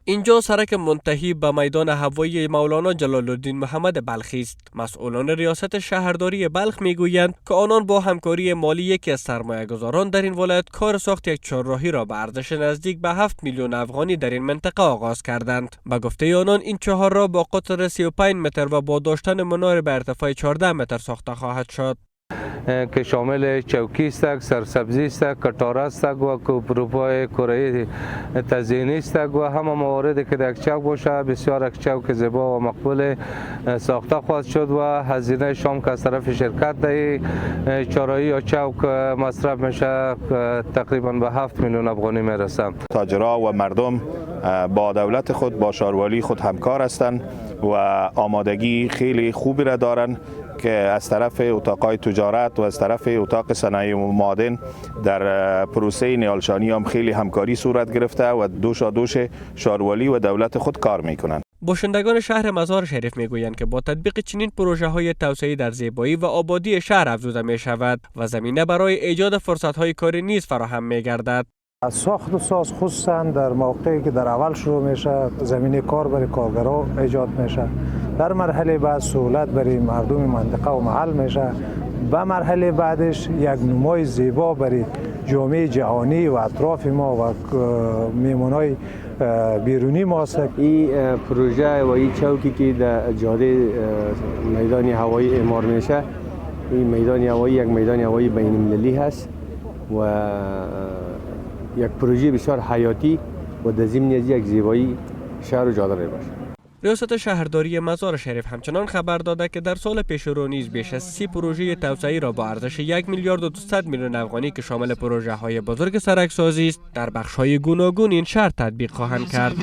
اینجا سرک منتهی به میدان هوایی مولانا جلال الدین محمد بلخی است. مسئولان ریاست شهرداری بلخ میگویند که آنان با همکاری مالی یکی از سرمایه‌گذاران در این ولایت کار ساخت یک چهارراهی را به ارزش نزدیک به 7 میلیون افغانی در این منطقه آغاز کردند. به گفته آنان این چهارراه با قطر 35 متر و با داشتن منار به ارتفاع 14 متر ساخته خواهد شد که شامل چوکی است، سرسبزی است، کٹاره است و کوپروپای کره تزیینی است و همه مواردی که در چوک باشه بسیار یک چوک زیبا و مقبول ساخته خواهد شد و هزینه شام که از طرف شرکت در چهارراهی یا چوک مصرف میشه تقریبا به 7 میلیون افغانی میرسه. تاجرها و مردم با دولت خود با شاروالی خود همکار هستند و آمادگی خیلی خوبی را دارند که از طرف اتاقای تجارت و از طرف اتاق صنایع و معادن در پروسه نیالشانی هم خیلی همکاری صورت گرفته و دوش شاروالی و دولت خود کار میکنند. باشندگان شهر مزار شریف میگویند که با تطبیق چنین پروژه های توسعه در زیبایی و آبادی شهر افزوده می شود و زمینه برای ایجاد فرصت های کاری نیز فراهم می گردد. ساخت و ساز خصوصا در موقعی که در اول شروع میشه زمینه کار برای کارگرها ایجاد میشه، در مرحله بعد سهولت برای مردم منطقه و محل میشه، به مرحله بعدش یک نمای زیبا برای جامعه جهانی و اطراف ما و میمونای بیرونی ماست. این پروژه و این چوکی که در جاده میدان هوایی اعمار میشه، این میدان هوایی یک میدان هوایی بین المللی هست و یک پروژه بسیار حیاتی و در ضمن یک زیبایی شهر و جاده می باشه. ریاست شهرداری مزار شریف همچنان خبر داده که در سال پیش رو نیز بیش از 30 پروژه توسعه‌ای را با ارزش 1 میلیارد و 200 میلیون افغانی که شامل پروژه های بزرگ سرک‌سازی است در بخش های گوناگون این شهر تطبیق خواهند کرد.